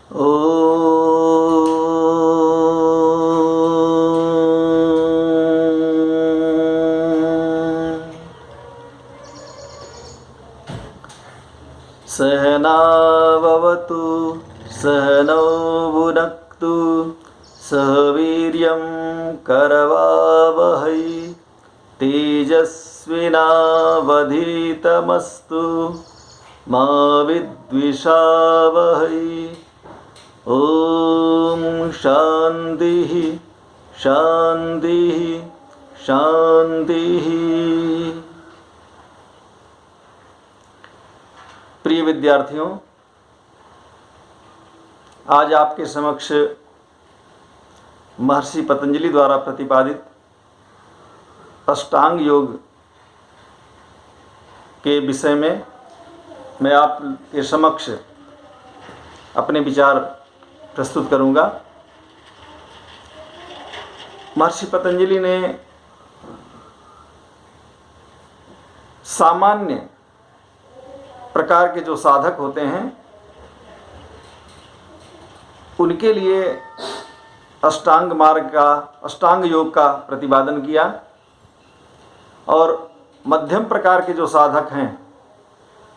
ओ सहनाववतु सहनौ भुनक्तु सह वीर्यं करवावहै तेजस्विनावधीतमस्तु मा विद्विषावहै। ओम शांति शांति शांति। प्रिय विद्यार्थियों, आज आपके समक्ष महर्षि पतंजलि द्वारा प्रतिपादित अष्टांग योग के विषय में मैं आपके समक्ष अपने विचार प्रस्तुत करूंगा। महर्षि पतंजलि ने सामान्य प्रकार के जो साधक होते हैं उनके लिए अष्टांग मार्ग का, अष्टांग योग का प्रतिपादन किया और मध्यम प्रकार के जो साधक हैं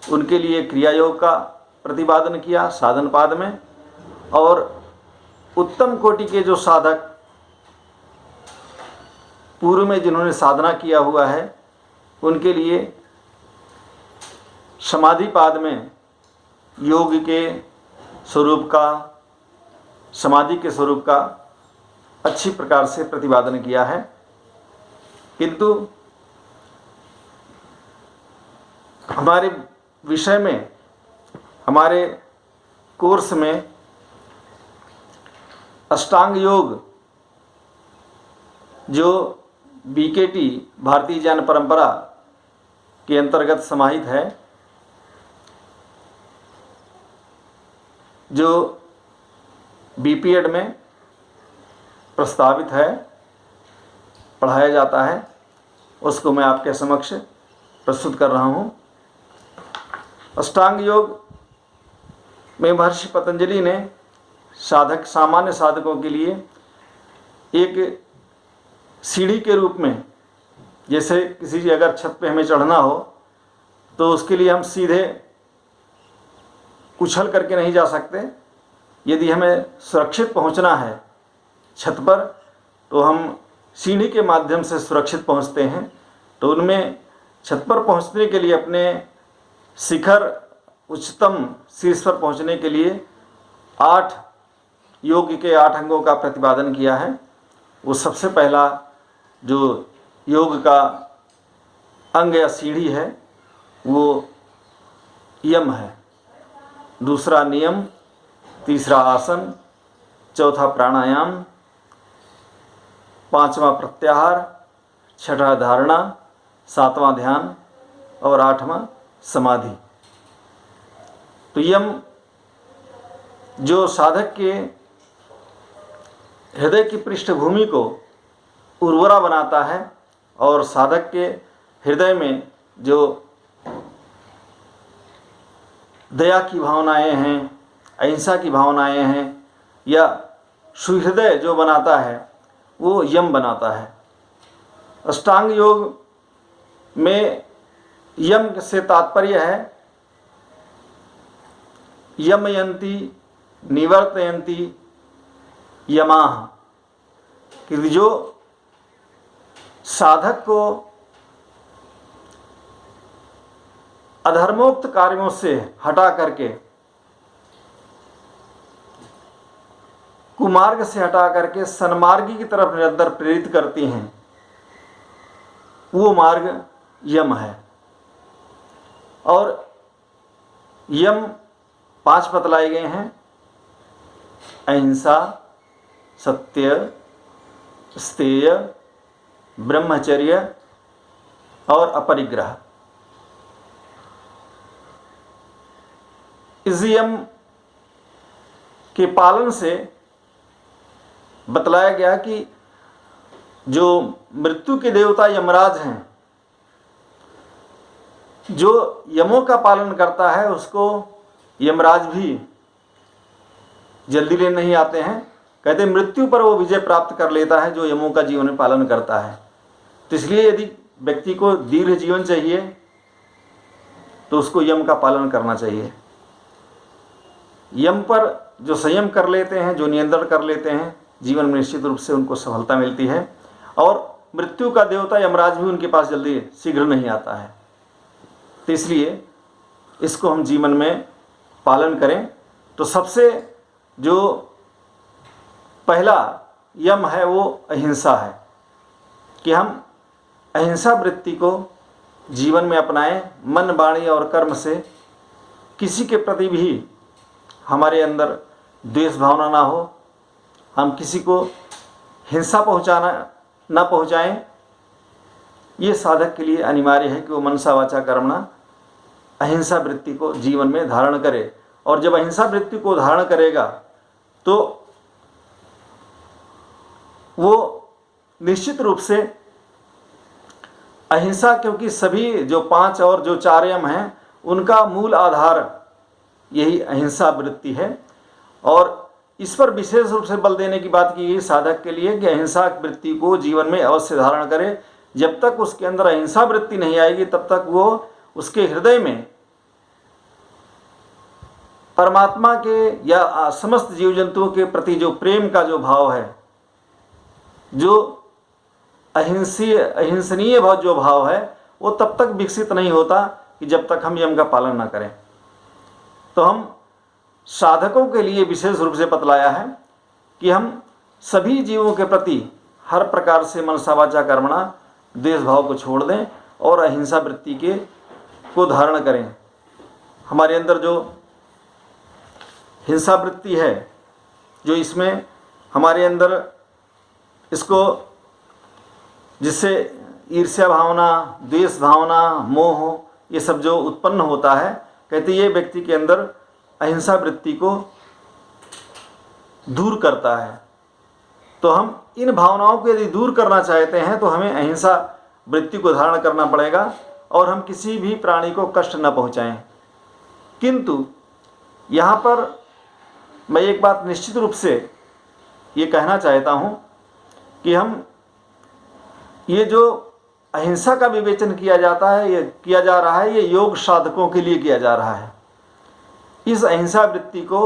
उनके लिए क्रिया योग का प्रतिपादन किया साधन पाद में, और उत्तम कोटि के जो साधक पूर्व में जिन्होंने साधना किया हुआ है उनके लिए समाधि पाद में योग के स्वरूप का, समाधि के स्वरूप का अच्छी प्रकार से प्रतिपादन किया है। किंतु हमारे विषय में, हमारे कोर्स में अष्टांग योग जो बीकेटी भारतीय ज्ञान परंपरा के अंतर्गत समाहित है, जो बीपीएड में प्रस्तावित है, पढ़ाया जाता है, उसको मैं आपके समक्ष प्रस्तुत कर रहा हूँ। अष्टांग योग में महर्षि पतंजलि ने साधक, सामान्य साधकों के लिए एक सीढ़ी के रूप में, जैसे किसी अगर छत पे हमें चढ़ना हो तो उसके लिए हम सीधे उछल करके नहीं जा सकते। यदि हमें सुरक्षित पहुंचना है छत पर तो हम सीढ़ी के माध्यम से सुरक्षित पहुंचते हैं। तो उनमें छत पर पहुंचने के लिए, अपने शिखर उच्चतम शीर्ष पर पहुंचने के लिए 8 योग के 8 अंगों का प्रतिपादन किया है। वो सबसे पहला जो योग का अंग या सीढ़ी है वो यम है, दूसरा नियम, तीसरा आसन, चौथा प्राणायाम, 5वां प्रत्याहार, 6वां धारणा, 7वां ध्यान और 8वां समाधि। तो यम जो साधक के हृदय की पृष्ठभूमि को उर्वरा बनाता है और साधक के हृदय में जो दया की भावनाएं हैं, अहिंसा की भावनाएं हैं, या सुहृदय जो बनाता है वो यम बनाता है। अष्टांग योग में यम से तात्पर्य है यमयन्ति निवर्तयन्ति यमाः, कि जो साधक को अधर्मोक्त कार्यों से हटा करके, कुमार्ग से हटा करके सन्मार्गी की तरफ निरंतर प्रेरित करती हैं, वो मार्ग यम है। और यम 5 बतलाए गए हैं: अहिंसा, सत्य, स्तेय, ब्रह्मचर्य और अपरिग्रह। इस यम के पालन से बतलाया गया कि जो मृत्यु के देवता यमराज हैं, जो यमों का पालन करता है उसको यमराज भी जल्दी लेने नहीं आते हैं। कहते मृत्यु पर वो विजय प्राप्त कर लेता है जो यमों का जीवन में पालन करता है। तो इसलिए यदि व्यक्ति को दीर्घ जीवन चाहिए तो उसको यम का पालन करना चाहिए। यम पर जो संयम कर लेते हैं, जो नियंत्रण कर लेते हैं, जीवन में निश्चित रूप से उनको सफलता मिलती है। और मृत्यु का देवता यमराज भी उनके पास जल्दी शीघ्र नहीं आता है। तो इसलिए इसको हम जीवन में पालन करें। तो सबसे जो पहला यम है वो अहिंसा है, कि हम अहिंसा वृत्ति को जीवन में अपनाएं। मन, वाणी और कर्म से किसी के प्रति भी हमारे अंदर द्वेष भावना ना हो, हम किसी को हिंसा ना पहुंचाएं। ये साधक के लिए अनिवार्य है कि वो मनसा वाचा कर्मणा अहिंसा वृत्ति को जीवन में धारण करे। और जब अहिंसा वृत्ति को धारण करेगा तो वो निश्चित रूप से अहिंसा, क्योंकि सभी जो 5 और जो 4 यम हैं उनका मूल आधार यही अहिंसा वृत्ति है। और इस पर विशेष रूप से बल देने की बात की गई साधक के लिए कि अहिंसा वृत्ति को जीवन में अवश्य धारण करे। जब तक उसके अंदर अहिंसा वृत्ति नहीं आएगी तब तक वो उसके हृदय में परमात्मा के या समस्त जीव जंतुओं के प्रति जो प्रेम का जो भाव है, जो अहिंसनीय भाव जो भाव है, वो तब तक विकसित नहीं होता कि जब तक हम यम का पालन ना करें। तो हम साधकों के लिए विशेष रूप से बतलाया है कि हम सभी जीवों के प्रति हर प्रकार से मनसा वाचा कर्मणा द्वेष भाव को छोड़ दें और अहिंसा वृत्ति को धारण करें। हमारे अंदर जो हिंसा वृत्ति है, जो इसमें हमारे अंदर इसको जिससे ईर्ष्या भावना, द्वेष भावना, मोह, ये सब जो उत्पन्न होता है, कहते ये व्यक्ति के अंदर अहिंसा वृत्ति को दूर करता है। तो हम इन भावनाओं को यदि दूर करना चाहते हैं तो हमें अहिंसा वृत्ति को धारण करना पड़ेगा और हम किसी भी प्राणी को कष्ट न पहुंचाएं। किंतु यहाँ पर मैं एक बात निश्चित रूप से ये कहना चाहता हूँ कि हम ये जो अहिंसा का विवेचन किया जाता है, ये किया जा रहा है, ये योग साधकों के लिए किया जा रहा है। इस अहिंसा वृत्ति को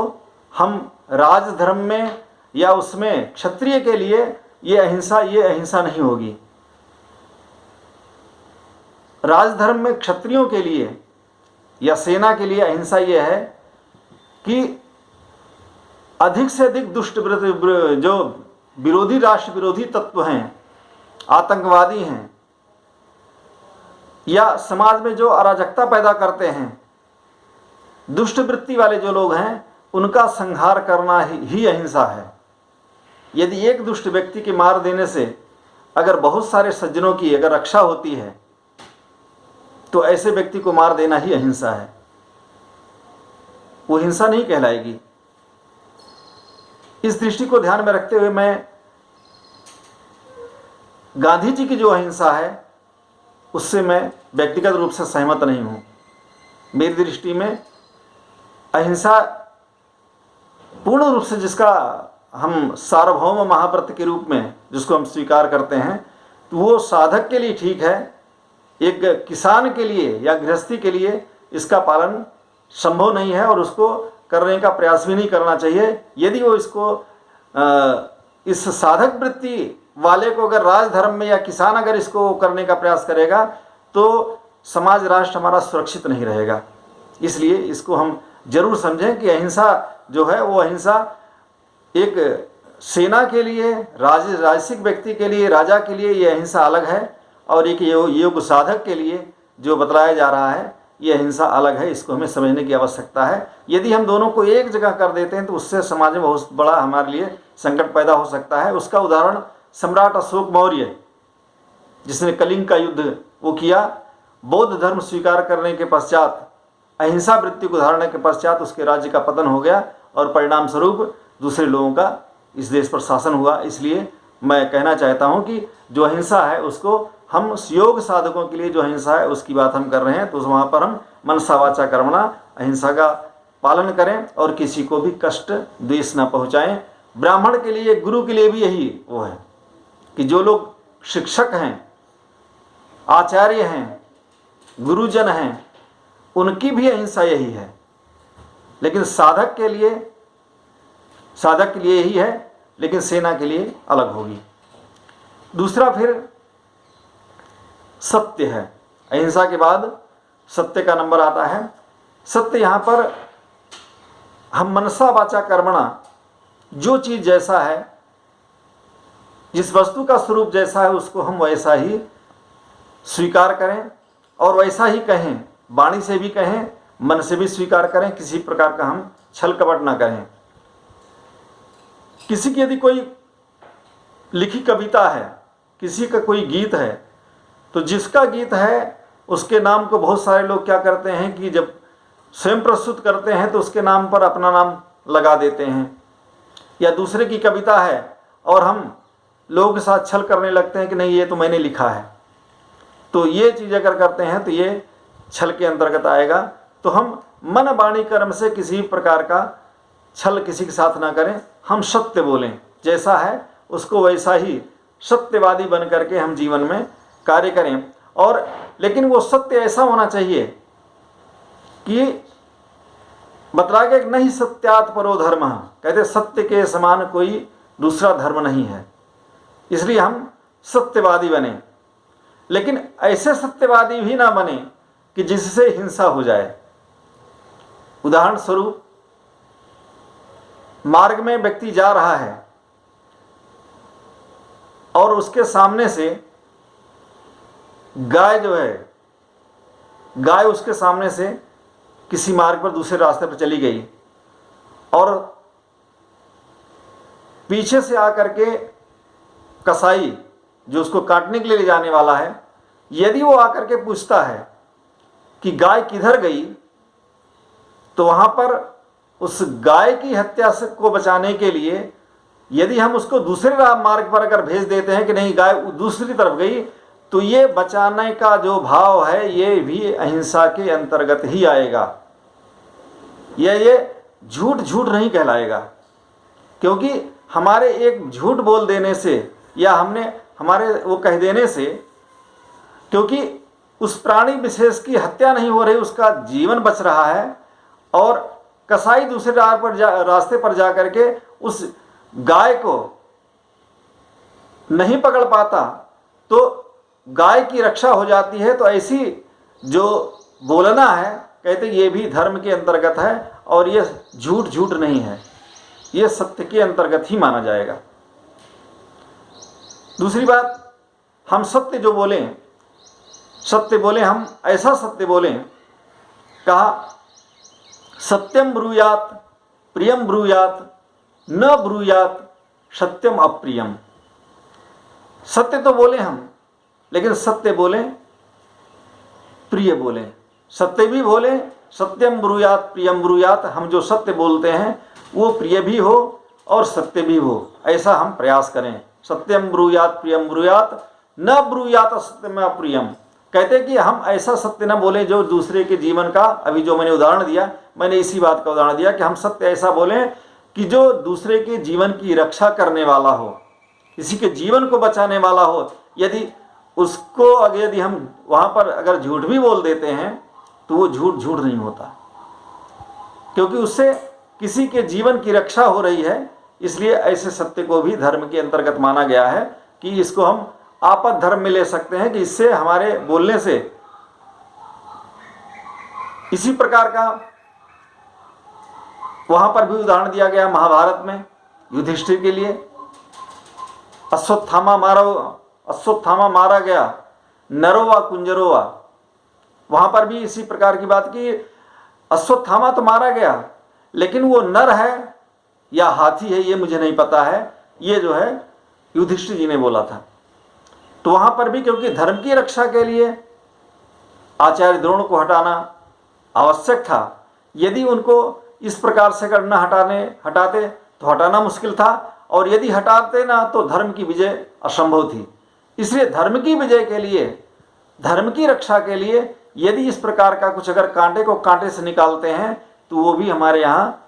हम राजधर्म में या उसमें क्षत्रिय के लिए ये अहिंसा नहीं होगी। राजधर्म में क्षत्रियों के लिए या सेना के लिए अहिंसा ये है कि अधिक से अधिक दुष्ट जो विरोधी राष्ट्र विरोधी तत्व हैं, आतंकवादी हैं या समाज में जो अराजकता पैदा करते हैं, दुष्ट वृत्ति वाले जो लोग हैं, उनका संहार करना ही अहिंसा है। यदि एक दुष्ट व्यक्ति के मार देने से अगर बहुत सारे सज्जनों की अगर रक्षा होती है तो ऐसे व्यक्ति को मार देना ही अहिंसा है, वो हिंसा नहीं कहलाएगी। इस दृष्टि को ध्यान में रखते हुए मैं गांधी जी की जो अहिंसा है उससे मैं व्यक्तिगत रूप से सहमत नहीं हूँ। मेरी दृष्टि में अहिंसा पूर्ण रूप से जिसका हम सार्वभौम महाव्रत के रूप में जिसको हम स्वीकार करते हैं, तो वो साधक के लिए ठीक है। एक किसान के लिए या गृहस्थी के लिए इसका पालन संभव नहीं है और उसको करने का प्रयास भी नहीं करना चाहिए। यदि वो इसको इस साधक वृत्ति वाले को अगर राजधर्म में या किसान अगर इसको करने का प्रयास करेगा तो समाज राष्ट्र हमारा सुरक्षित नहीं रहेगा। इसलिए इसको हम जरूर समझें कि अहिंसा जो है वो अहिंसा एक सेना के लिए, राजसिक व्यक्ति के लिए, राजा के लिए ये अहिंसा अलग है और एक योग साधक के लिए जो बतलाया जा रहा है ये अहिंसा अलग है। इसको हमें समझने की आवश्यकता है। यदि हम दोनों को एक जगह कर देते हैं तो उससे समाज में बहुत बड़ा हमारे लिए संकट पैदा हो सकता है। उसका उदाहरण सम्राट अशोक मौर्य, जिसने कलिंग का युद्ध वो किया, बौद्ध धर्म स्वीकार करने के पश्चात, अहिंसा वृत्ति को धारण के पश्चात उसके राज्य का पतन हो गया और परिणाम स्वरूप दूसरे लोगों का इस देश पर शासन हुआ। इसलिए मैं कहना चाहता हूँ कि जो अहिंसा है उसको हम योग साधकों के लिए जो अहिंसा है उसकी बात हम कर रहे हैं, तो वहाँ पर हम मनसा वाचा कर्मणा अहिंसा का पालन करें और किसी को भी कष्ट द्वेष न पहुँचाएं। ब्राह्मण के लिए, गुरु के लिए भी यही वो है कि जो लोग शिक्षक हैं, आचार्य हैं, गुरुजन हैं, उनकी भी अहिंसा यही है। लेकिन साधक के लिए यही है, लेकिन सेना के लिए अलग होगी। दूसरा फिर सत्य है। अहिंसा के बाद सत्य का नंबर आता है। सत्य यहाँ पर हम मनसा वाचा कर्मणा, जो चीज़ जैसा है, जिस वस्तु का स्वरूप जैसा है, उसको हम वैसा ही स्वीकार करें और वैसा ही कहें। वाणी से भी कहें, मन से भी स्वीकार करें, किसी प्रकार का हम छल कपट ना करें। किसी की यदि कोई लिखी कविता है, किसी का कोई गीत है, तो जिसका गीत है उसके नाम को बहुत सारे लोग क्या करते हैं कि जब स्वयं प्रस्तुत करते हैं तो उसके नाम पर अपना नाम लगा देते हैं। या दूसरे की कविता है और हम लोगों के साथ छल करने लगते हैं कि नहीं ये तो मैंने लिखा है। तो ये चीज़ अगर करते हैं तो ये छल के अंतर्गत आएगा। तो हम मन वाणी कर्म से किसी प्रकार का छल किसी के साथ ना करें। हम सत्य बोलें, जैसा है उसको वैसा ही सत्यवादी बन करके हम जीवन में कार्य करें। और लेकिन वो सत्य ऐसा होना चाहिए कि बतला के नहीं सत्यात परो धर्म, कहते सत्य के समान कोई दूसरा धर्म नहीं है। इसलिए हम सत्यवादी बने, लेकिन ऐसे सत्यवादी भी ना बने कि जिससे हिंसा हो जाए। उदाहरण स्वरूप, मार्ग में व्यक्ति जा रहा है और उसके सामने से गाय जो है, गाय उसके सामने से किसी मार्ग पर दूसरे रास्ते पर चली गई और पीछे से आकर के कसाई जो उसको काटने के लिए ले जाने वाला है, यदि वो आकर के पूछता है कि गाय किधर गई, तो वहां पर उस गाय की हत्या से को बचाने के लिए यदि हम उसको दूसरे मार्ग पर अगर भेज देते हैं कि नहीं गाय दूसरी तरफ गई, तो ये बचाने का जो भाव है ये भी अहिंसा के अंतर्गत ही आएगा। ये झूठ नहीं कहलाएगा, क्योंकि हमारे एक झूठ बोल देने से या हमारे वो कह देने से, क्योंकि उस प्राणी विशेष की हत्या नहीं हो रही, उसका जीवन बच रहा है और कसाई दूसरे रास्ते पर जा करके उस गाय को नहीं पकड़ पाता तो गाय की रक्षा हो जाती है। तो ऐसी जो बोलना है, कहते ये भी धर्म के अंतर्गत है और ये झूठ नहीं है, ये सत्य के अंतर्गत ही माना जाएगा। दूसरी बात, हम सत्य जो बोलें, हम ऐसा सत्य बोलें, कहा सत्यम ब्रूयात प्रियम ब्रूयात न ब्रूयात सत्यम अप्रियम। सत्य तो बोले हम, लेकिन सत्य बोलें, प्रिय बोलें। सत्य भी बोलें, सत्यम ब्रूयात प्रियम ब्रूयात, हम जो सत्य बोलते हैं वो प्रिय भी हो और सत्य भी हो, ऐसा हम प्रयास करें। सत्यम ब्रूयात प्रियम ब्रूयात न ब्रूयात सत्यम अप्रियम, कहते कि हम ऐसा सत्य न बोलें जो दूसरे के जीवन का, अभी जो मैंने उदाहरण दिया, मैंने इसी बात का उदाहरण दिया कि हम सत्य ऐसा बोलें कि जो दूसरे के जीवन की रक्षा करने वाला हो, किसी के जीवन को बचाने वाला हो। यदि हम वहाँ पर अगर झूठ भी बोल देते हैं तो वो झूठ नहीं होता, क्योंकि उससे किसी के जीवन की रक्षा हो रही है। इसलिए ऐसे सत्य को भी धर्म के अंतर्गत माना गया है कि इसको हम आपद धर्म में ले सकते हैं कि इससे हमारे बोलने से, इसी प्रकार का वहां पर भी उदाहरण दिया गया महाभारत में युधिष्ठिर के लिए। अश्वत्थामा मारा गया, नरोवा कुंजरोवा, वहां पर भी इसी प्रकार की बात की। अश्वत्थामा तो मारा गया, लेकिन वो नर है या हाथी है ये मुझे नहीं पता है, ये जो है युधिष्ठिर जी ने बोला था। तो वहां पर भी क्योंकि धर्म की रक्षा के लिए आचार्य द्रोण को हटाना आवश्यक था, यदि उनको इस प्रकार से अगर न हटाते तो हटाना मुश्किल था, और यदि हटाते ना तो धर्म की विजय असंभव थी। इसलिए धर्म की विजय के लिए, धर्म की रक्षा के लिए यदि इस प्रकार का कुछ अगर कांटे को कांटे से निकालते हैं तो वो भी हमारे यहाँ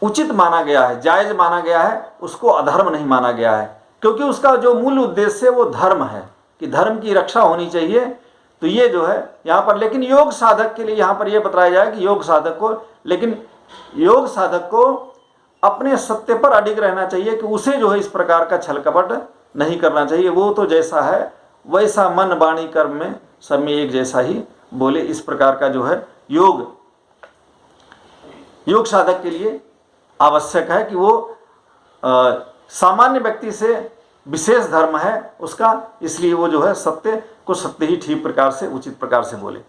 उचित माना गया है, जायज माना गया है, उसको अधर्म नहीं माना गया है, क्योंकि उसका जो मूल उद्देश्य है वो धर्म है कि धर्म की रक्षा होनी चाहिए। तो ये जो है यहाँ पर, लेकिन योग साधक के लिए यहाँ पर यह बताया जाए कि योग साधक को, लेकिन योग साधक को अपने सत्य पर अडिग रहना चाहिए कि उसे जो है इस प्रकार का छल कपट नहीं करना चाहिए। वो तो जैसा है वैसा मन वाणी कर्म में सब में एक जैसा ही बोले, इस प्रकार का जो है योग साधक के लिए आवश्यक है कि वो सामान्य व्यक्ति से विशेष धर्म है उसका, इसलिए वो जो है सत्य को सत्य ही ठीक प्रकार से उचित प्रकार से बोले।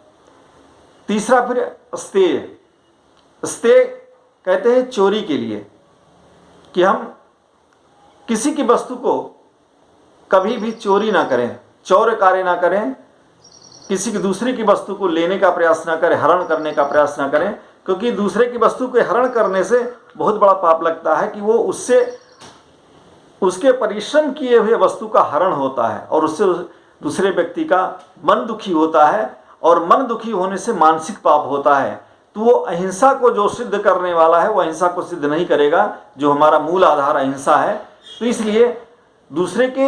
तीसरा फिर स्तेय। स्तेय कहते हैं चोरी के लिए, कि हम किसी की वस्तु को कभी भी चोरी ना करें, चौर्य कार्य ना करें, किसी की दूसरे की वस्तु को लेने का प्रयास ना करें, हरण करने का प्रयास ना करें, क्योंकि दूसरे की वस्तु को हरण करने से बहुत बड़ा पाप लगता है कि वो उससे उसके परिश्रम किए हुए वस्तु का हरण होता है और उससे दूसरे व्यक्ति का मन दुखी होता है, और मन दुखी होने से मानसिक पाप होता है। तो वो अहिंसा को जो सिद्ध करने वाला है वो अहिंसा को सिद्ध नहीं करेगा, जो हमारा मूल आधार अहिंसा है। तो इसलिए दूसरे के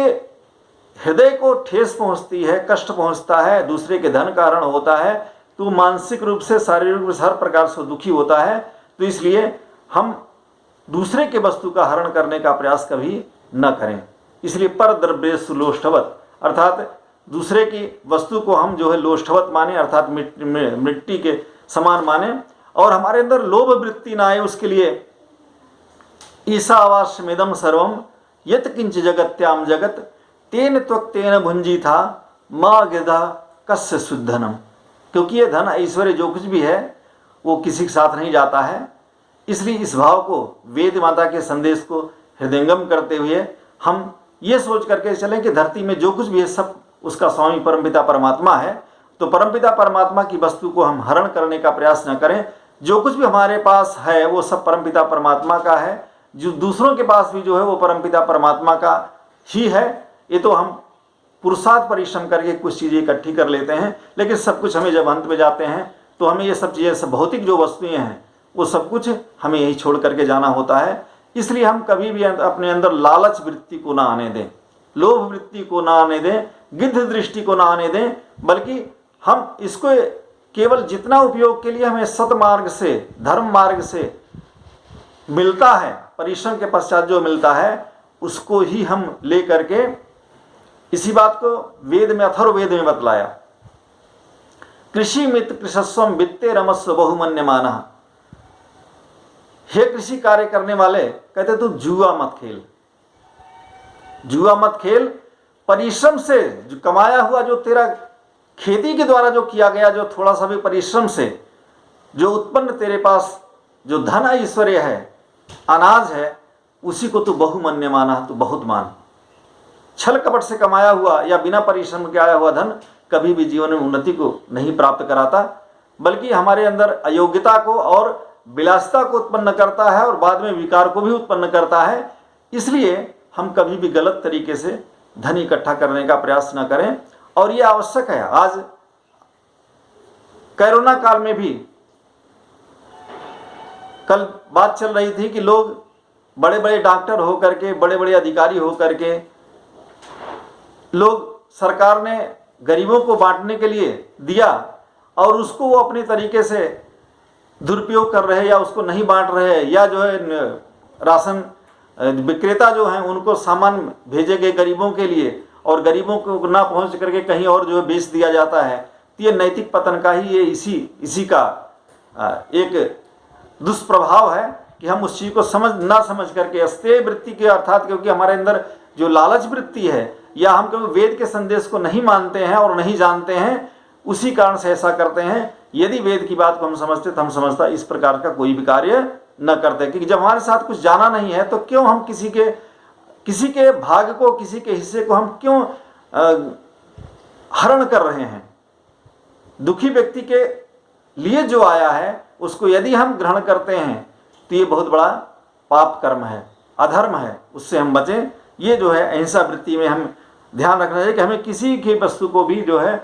हृदय को ठेस पहुंचती है, कष्ट पहुंचता है, दूसरे के धन का हरण होता है, तो मानसिक रूप से शारीरिक रूप से हर प्रकार से दुखी होता है। तो इसलिए हम दूसरे के वस्तु का हरण करने का प्रयास कभी न करें। इसलिए पर द्रव्येषु लोष्ठवत, अर्थात दूसरे की वस्तु को हम जो है लोष्ठवत माने, अर्थात मिट्टी के समान माने, और हमारे अंदर लोभ वृत्ति ना आए उसके लिए ईशावास्यमिदं सर्वम यत् किंच जगत्याम जगत तेन त्वक्तेन भुंजी था माँ गिधा कस्य शुद्धनम। क्योंकि ये धन ऐश्वर्य जो कुछ भी है वो किसी के साथ नहीं जाता है, इसलिए इस भाव को वेद माता के संदेश को हृदयंगम करते हुए हम ये सोच करके चलें कि धरती में जो कुछ भी है सब उसका स्वामी परमपिता परमात्मा है। तो परमपिता परमात्मा की वस्तु को हम हरण करने का प्रयास न करें। जो कुछ भी हमारे पास है वो सब परमपिता परमात्मा का है, जो दूसरों के पास भी जो है वो परमपिता परमात्मा का ही है। ये तो हम पुरुषार्थ परिश्रम करके कुछ चीज़ें इकट्ठी कर लेते हैं, लेकिन सब कुछ हमें जब अंत में जाते हैं तो हमें ये सब चीज़ें, सब भौतिक जो वस्तुएं हैं वो सब कुछ हमें यही छोड़ करके जाना होता है। इसलिए हम कभी भी अपने अंदर लालच वृत्ति को ना आने दें, लोभ वृत्ति को ना आने दें, गिद्ध दृष्टि को ना आने दें, बल्कि हम इसको केवल जितना उपयोग के लिए हमें सतमार्ग से, धर्म मार्ग से मिलता है, परिश्रम के पश्चात जो मिलता है उसको ही हम ले करके, इसी बात को वेद में, अथर्ववेद में बतलाया, कृषि मित्र कृषस्वम वित्ते रमस्व बहुमन्यमानः। हे कृषि कार्य करने वाले, कहते तू जुआ मत खेल, जुआ मत खेल। परिश्रम से जो कमाया हुआ, जो तेरा खेती के द्वारा जो किया गया, जो थोड़ा सा भी परिश्रम से जो उत्पन्न तेरे पास जो धन ऐश्वर्य है, अनाज है, उसी को तू बहुमन्य माना, तू बहुत मान। छल कपट से कमाया हुआ या बिना परिश्रम के आया हुआ धन कभी भी जीवन में उन्नति को नहीं प्राप्त कराता, बल्कि हमारे अंदर अयोग्यता को और विलासिता को उत्पन्न करता है और बाद में विकार को भी उत्पन्न करता है। इसलिए हम कभी भी गलत तरीके से धन इकट्ठा करने का प्रयास न करें। और ये आवश्यक है। आज कोरोना काल में भी कल बात चल रही थी कि लोग बड़े बड़े डॉक्टर होकर के, बड़े बड़े अधिकारी होकर के, लोग, सरकार ने गरीबों को बांटने के लिए दिया और उसको वो अपने तरीके से दुरुपयोग कर रहे हैं, या उसको नहीं बांट रहे हैं, या जो है राशन विक्रेता जो हैं उनको सामान भेजे गए गरीबों के लिए और गरीबों को ना पहुंच करके कहीं और जो है बेच दिया जाता है। तो ये नैतिक पतन का ही ये इसी का एक दुष्प्रभाव है कि हम उस चीज़ को ना समझ करके अस्तेय वृत्ति के, अर्थात क्योंकि हमारे अंदर जो लालच वृत्ति है, या हम क्योंकि वेद के संदेश को नहीं मानते हैं और नहीं जानते हैं, उसी कारण से ऐसा करते हैं। यदि वेद की बात को हम समझते तो हम समझता इस प्रकार का कोई भी कार्य न करते, क्योंकि जब हमारे साथ कुछ जाना नहीं है तो क्यों हम किसी के भाग को, किसी के हिस्से को हम क्यों हरण कर रहे हैं। दुखी व्यक्ति के लिए जो आया है उसको यदि हम ग्रहण करते हैं तो ये बहुत बड़ा पाप कर्म है, अधर्म है, उससे हम बचें। ये जो है अहिंसा वृत्ति में हम ध्यान रखना चाहिए कि हमें किसी की वस्तु को भी जो है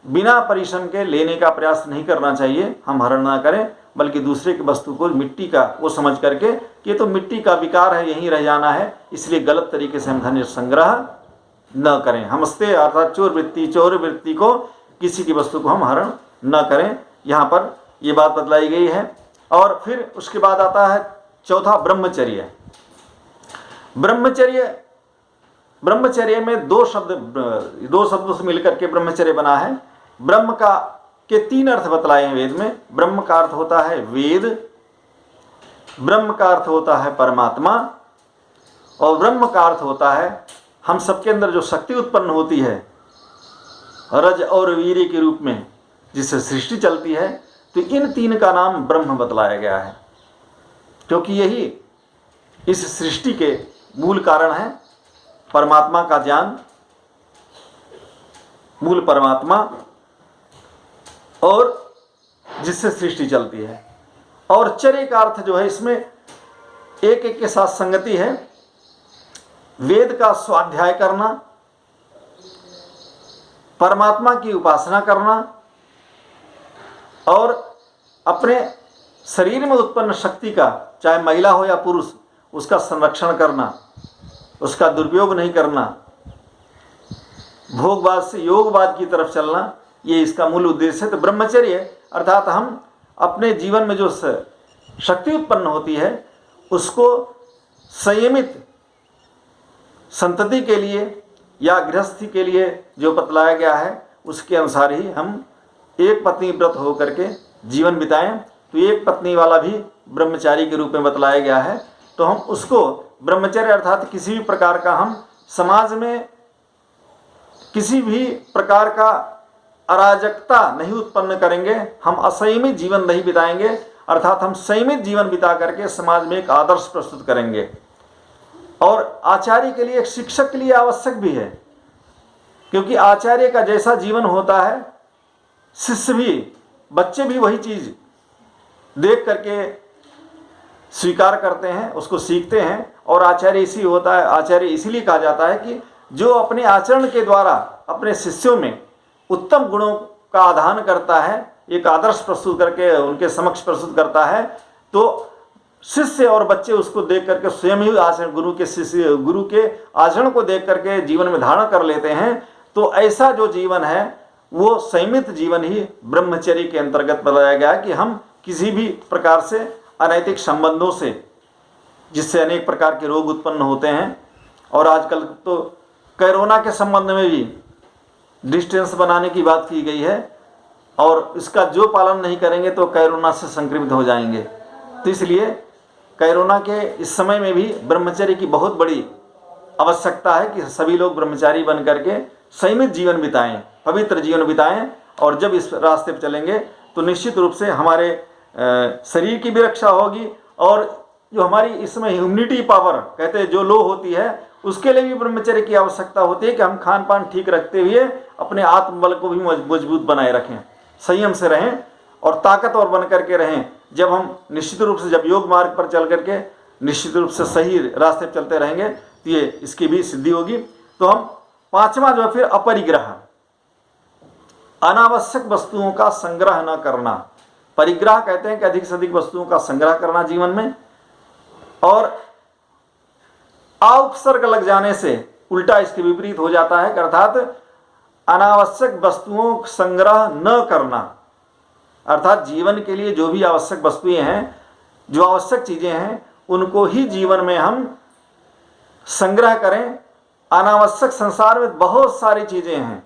बिना परिश्रम के लेने का प्रयास नहीं करना चाहिए, हम हरण ना करें। बल्कि दूसरे की वस्तु को मिट्टी का वो समझ करके कि ये तो मिट्टी का विकार है, यहीं रह जाना है, इसलिए गलत तरीके से हम धन संग्रह न करें। हमस्ते अर्थात चोर वृत्ति को, किसी की वस्तु को हम हरण न करें, यहाँ पर ये बात बतलाई गई है। और फिर उसके बाद आता है चौथा ब्रह्मचर्य। ब्रह्मचर्य में दो शब्दों से मिलकर के ब्रह्मचर्य बना है। ब्रह्म के 3 अर्थ बतलाए हैं वेद में। ब्रह्म का अर्थ होता है वेद, ब्रह्म का अर्थ होता है परमात्मा, और ब्रह्म का अर्थ होता है हम सबके अंदर जो शक्ति उत्पन्न होती है रज और वीर्य के रूप में, जिससे सृष्टि चलती है। तो इन 3 का नाम ब्रह्म बतलाया गया है, क्योंकि यही इस सृष्टि के मूल कारण है। परमात्मा का ज्ञान, मूल परमात्मा, और जिससे सृष्टि चलती है। और चर्य का अर्थ जो है इसमें एक के साथ संगति है। वेद का स्वाध्याय करना, परमात्मा की उपासना करना, और अपने शरीर में उत्पन्न शक्ति का, चाहे महिला हो या पुरुष, उसका संरक्षण करना, उसका दुरुपयोग नहीं करना, भोगवाद से योगवाद की तरफ चलना, ये इसका मूल उद्देश्य है। तो ब्रह्मचर्य अर्थात हम अपने जीवन में जो शक्ति उत्पन्न होती है उसको संयमित संतति के लिए या गृहस्थी के लिए जो बतलाया गया है उसके अनुसार ही हम एक पत्नी व्रत हो करके जीवन बिताएं। तो एक पत्नी वाला भी ब्रह्मचारी के रूप में बतलाया गया है। तो हम उसको ब्रह्मचर्य अर्थात किसी भी प्रकार का हम समाज में किसी भी प्रकार का अराजकता नहीं उत्पन्न करेंगे, हम असंयमित जीवन नहीं बिताएंगे, अर्थात हम संयमित जीवन बिता करके समाज में एक आदर्श प्रस्तुत करेंगे। और आचार्य के लिए, एक शिक्षक के लिए आवश्यक भी है, क्योंकि आचार्य का जैसा जीवन होता है शिष्य भी, बच्चे भी वही चीज देख करके स्वीकार करते हैं, उसको सीखते हैं। और आचार्य इसी होता है, आचार्य इसीलिए कहा जाता है कि जो अपने आचरण के द्वारा अपने शिष्यों में उत्तम गुणों का आधान करता है, एक आदर्श प्रस्तुत करके उनके समक्ष प्रस्तुत करता है, तो शिष्य और बच्चे उसको देख करके स्वयं ही आचरण, गुरु के आचरण को देख करके जीवन में धारण कर लेते हैं। तो ऐसा जो जीवन है वो संयमित जीवन ही ब्रह्मचर्य के अंतर्गत बताया गया है कि हम किसी भी प्रकार से अनैतिक संबंधों से, जिससे अनेक प्रकार के रोग उत्पन्न होते हैं, और आजकल तो कोरोना के संबंध में भी डिस्टेंस बनाने की बात की गई है, और इसका जो पालन नहीं करेंगे तो कोरोना से संक्रमित हो जाएंगे। तो इसलिए कोरोना के इस समय में भी ब्रह्मचर्य की बहुत बड़ी आवश्यकता है कि सभी लोग ब्रह्मचारी बन करके संयमित जीवन बिताएं, पवित्र जीवन बिताएं। और जब इस रास्ते पर चलेंगे तो निश्चित रूप से हमारे शरीर की भी रक्षा होगी, और जो हमारी इसमें ह्यूमिनिटी पावर कहते हैं जो लो होती है, उसके लिए भी ब्रह्मचर्य की आवश्यकता होती है कि हम खान पान ठीक रखते हुए अपने आत्मबल को भी मजबूत बनाए रखें, संयम से रहें और ताकतवर बन करके रहें। जब हम निश्चित रूप से जब योग मार्ग पर चल करके निश्चित रूप से सही रास्ते पर चलते रहेंगे तो ये इसकी भी सिद्धि होगी। तो हम 5वां जो है फिर अपरिग्रह, अनावश्यक वस्तुओं का संग्रह न करना। परिग्रह कहते हैं कि अधिक से अधिक वस्तुओं का संग्रह करना जीवन में, और उपसर्ग लग जाने से उल्टा इसके विपरीत हो जाता है, अर्थात अनावश्यक वस्तुओं संग्रह न करना। अर्थात जीवन के लिए जो भी आवश्यक वस्तुएं हैं, जो आवश्यक चीजें हैं, उनको ही जीवन में हम संग्रह करें। अनावश्यक संसार में बहुत सारी चीजें हैं,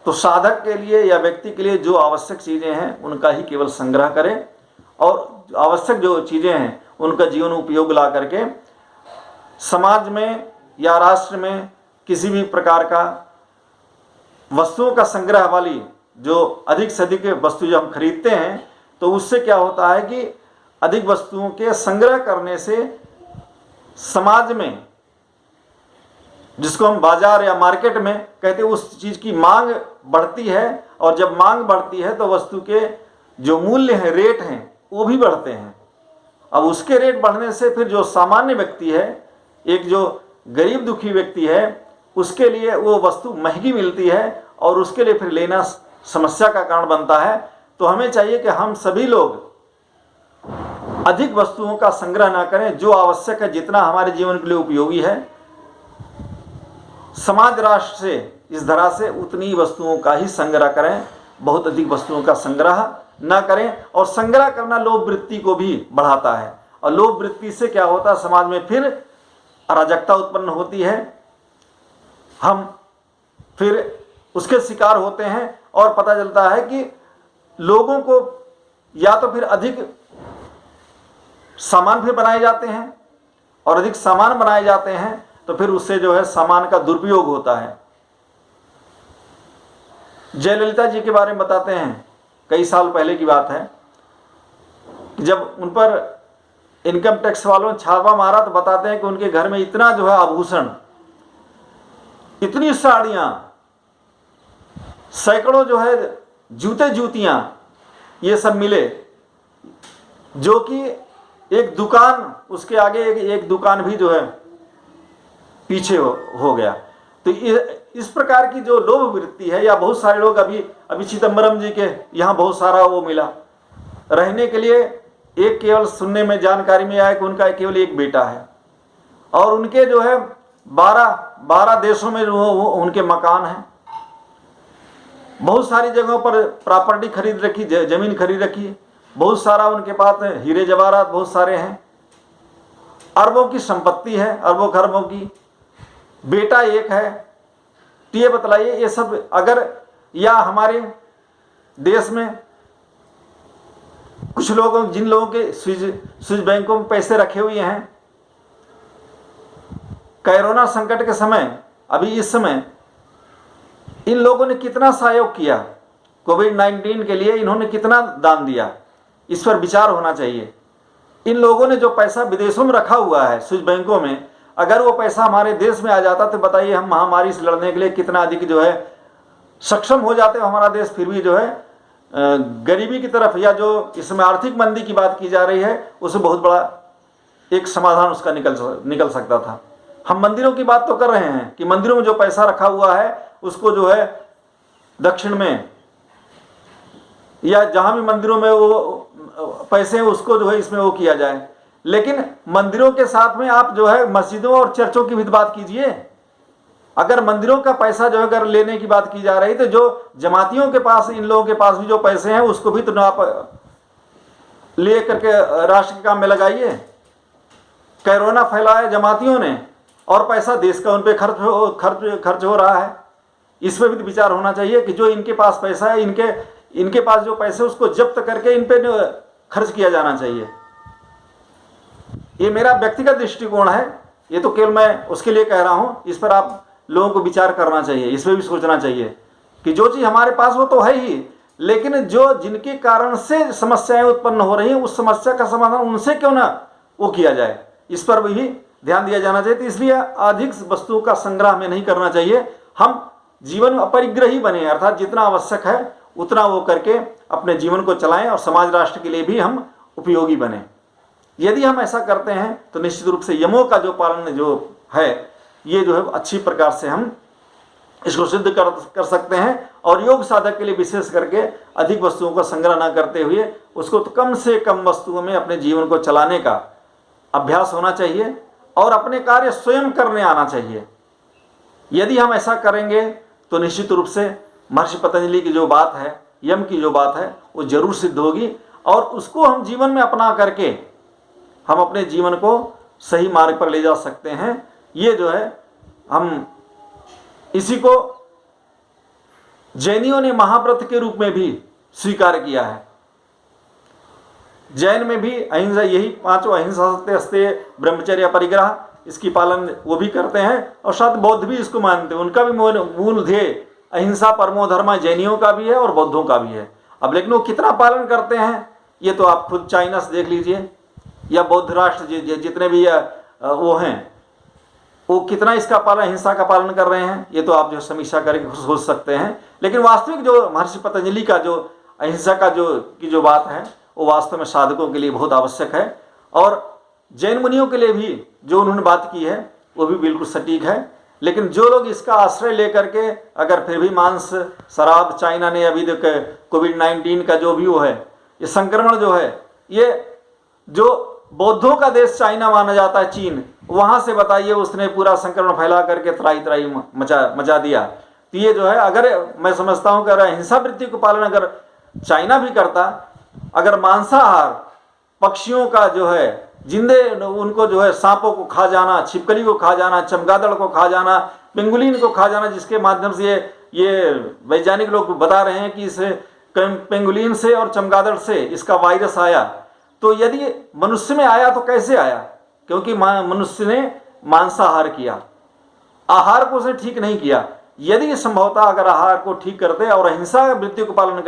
तो साधक के लिए या व्यक्ति के लिए जो आवश्यक चीजें हैं उनका ही केवल संग्रह करें, और आवश्यक जो चीजें हैं उनका जीवन उपयोग ला करके समाज में या राष्ट्र में किसी भी प्रकार का वस्तुओं का संग्रह वाली जो अधिक से अधिक वस्तु जो हम खरीदते हैं, तो उससे क्या होता है कि अधिक वस्तुओं के संग्रह करने से समाज में, जिसको हम बाजार या मार्केट में कहते हैं, उस चीज़ की मांग बढ़ती है, और जब मांग बढ़ती है तो वस्तु के जो मूल्य हैं, रेट हैं, वो भी बढ़ते हैं। अब उसके रेट बढ़ने से फिर जो सामान्य व्यक्ति है, एक जो गरीब दुखी व्यक्ति है, उसके लिए वो वस्तु महंगी मिलती है, और उसके लिए फिर लेना समस्या का कारण बनता है। तो हमें चाहिए कि हम सभी लोग अधिक वस्तुओं का संग्रह ना करें, जो आवश्यक है, जितना हमारे जीवन के लिए उपयोगी है, समाज राष्ट्र से, इस धरा से उतनी वस्तुओं का ही संग्रह करें। बहुत अधिक वस्तुओं का संग्रह ना करें। और संग्रह करना लोभ वृत्ति को भी बढ़ाता है, और लोभ वृत्ति से क्या होता है, समाज में फिर अराजकता उत्पन्न होती है, हम फिर उसके शिकार होते हैं, और पता चलता है कि लोगों को या तो फिर अधिक सामान फिर बनाए जाते हैं, और अधिक सामान बनाए जाते हैं तो फिर उससे जो है सामान का दुरुपयोग होता है। जयललिता जी के बारे में बताते हैं, कई साल पहले की बात है, कि जब उन पर इनकम टैक्स वालों ने छापा मारा तो बताते हैं कि उनके घर में इतना जो है आभूषण, इतनी साड़ियां, सैकड़ों जो है जूते जूतियां, ये सब मिले, जो कि एक दुकान, उसके आगे एक दुकान भी जो है पीछे हो गया। तो इस प्रकार की जो लोभ वृत्ति है, या बहुत सारे लोग अभी चिदम्बरम जी के यहाँ बहुत सारा वो मिला रहने के लिए। एक केवल सुनने में जानकारी में आया कि उनका केवल एक बेटा है, और उनके जो है 12 देशों में जो उनके मकान हैं, बहुत सारी जगहों पर प्रॉपर्टी खरीद रखी, जमीन खरीद रखी, बहुत सारा उनके पास हीरे जवाहरात बहुत सारे हैं, अरबों की संपत्ति है, अरबों खरबों की, बेटा एक है। तो ये बतलाइए, ये सब अगर, या हमारे देश में कुछ लोगों, जिन लोगों के स्विस बैंकों में पैसे रखे हुए हैं, कोरोना संकट के समय, अभी इस समय इन लोगों ने कितना सहयोग किया, कोविड-19 के लिए इन्होंने कितना दान दिया, इस पर विचार होना चाहिए। इन लोगों ने जो पैसा विदेशों में रखा हुआ है स्विस बैंकों में, अगर वो पैसा हमारे देश में आ जाता तो बताइए हम महामारी से लड़ने के लिए कितना अधिक जो है सक्षम हो जाते। हमारा देश फिर भी जो है गरीबी की तरफ, या जो इसमें आर्थिक मंदी की बात की जा रही है, उससे बहुत बड़ा एक समाधान उसका निकल सकता था। हम मंदिरों की बात तो कर रहे हैं कि मंदिरों में जो पैसा रखा हुआ है उसको जो है दक्षिण में, या जहां भी मंदिरों में वो पैसे हैं उसको जो है इसमें वो किया जाए। लेकिन मंदिरों के साथ में आप जो है मस्जिदों और चर्चों की भी बात कीजिए। अगर मंदिरों का पैसा जो है अगर लेने की बात की जा रही, तो जो जमातियों के पास, इन लोगों के पास भी जो पैसे हैं उसको भी तो आप ले करके राष्ट्र के काम में लगाइए। कोरोना फैलाया जमातियों ने, और पैसा देश का उन पर खर्च हो रहा है। इस पर भी विचार होना चाहिए कि जो इनके पास पैसा है, इनके पास जो पैसे उसको जब्त करके इन पे खर्च किया जाना चाहिए। ये मेरा व्यक्तिगत दृष्टिकोण है, ये तो केवल मैं उसके लिए कह रहा हूँ। इस पर आप लोगों को विचार करना चाहिए, इस पर भी सोचना चाहिए कि जो चीज़ हमारे पास वो तो है ही, लेकिन जो जिनके कारण से समस्याएं उत्पन्न हो रही हैं, उस समस्या का समाधान उनसे क्यों ना वो किया जाए, इस पर भी ध्यान दिया जाना चाहिए। तो इसलिए अधिक वस्तुओं का संग्रह हमें नहीं करना चाहिए। हम जीवन में अपरिग्रही बने, अर्थात जितना आवश्यक है उतना वो करके अपने जीवन को चलाएं, और समाज राष्ट्र के लिए भी हम उपयोगी बने। यदि हम ऐसा करते हैं तो निश्चित रूप से यमों का जो पालन जो है, ये जो है अच्छी प्रकार से हम इसको सिद्ध कर सकते हैं। और योग साधक के लिए विशेष करके अधिक वस्तुओं का संग्रह ना करते हुए उसको तो कम से कम वस्तुओं में अपने जीवन को चलाने का अभ्यास होना चाहिए, और अपने कार्य स्वयं करने आना चाहिए। यदि हम ऐसा करेंगे तो निश्चित रूप से महर्षि पतंजलि की जो बात है, यम की जो बात है, वो जरूर सिद्ध होगी, और उसको हम जीवन में अपना करके हम अपने जीवन को सही मार्ग पर ले जा सकते हैं। ये जो है, हम इसी को जैनियों ने महाव्रत के रूप में भी स्वीकार किया है। जैन में भी अहिंसा, यही 5 अहिंसा सत्य अस्तेय ब्रह्मचर्य परिग्रह, इसकी पालन वो भी करते हैं, और साथ बौद्ध भी इसको मानते हैं। उनका भी मूल ध्येय अहिंसा परमो धर्म जैनियों का भी है और बौद्धों का भी है। अब लेकिन वो कितना पालन करते हैं ये तो आप खुद चाइना से देख लीजिए, या बौद्ध राष्ट्र जितने भी वो हैं, वो कितना इसका पालन, अहिंसा का पालन कर रहे हैं, ये तो आप जो समीक्षा करके सोच सकते हैं। लेकिन वास्तविक जो महर्षि पतंजलि का जो अहिंसा का जो बात है, वो वास्तव में साधकों के लिए बहुत आवश्यक है, और जैन मुनियों के लिए भी जो उन्होंने बात की है वो भी बिल्कुल सटीक है। लेकिन जो लोग इसका आश्रय लेकर के अगर फिर भी मांस, शराब, चाइना ने अभी तक कोविड-19 का जो भी वो है, ये संक्रमण जो है, ये जो बौद्धों का देश चाइना माना जाता है, चीन, वहां से बताइए उसने पूरा संक्रमण फैला करके त्राही त्राही मचा दिया। तो ये जो है, अगर मैं समझता हूं कि अगर अहिंसा वृत्ति को पालन अगर चाइना भी करता, अगर मांसाहार पक्षियों का जो है जिंदे उनको जो है सांपों को खा जाना, छिपकली को खा जाना, चमगादड़ को खा जाना, पेंगुलिन को खा जाना, जिसके माध्यम से ये वैज्ञानिक लोग बता रहे हैं कि इस पेंगुलिन से और चमगादड़ से इसका वायरस आया। तो यदि मनुष्य में आया तो कैसे आया? क्योंकि मनुष्य ने मांसाहार किया, आहार को उसने ठीक नहीं किया। यदि संभवतः अगर आहार को ठीक करते और अहिंसा वृत्ति को पालन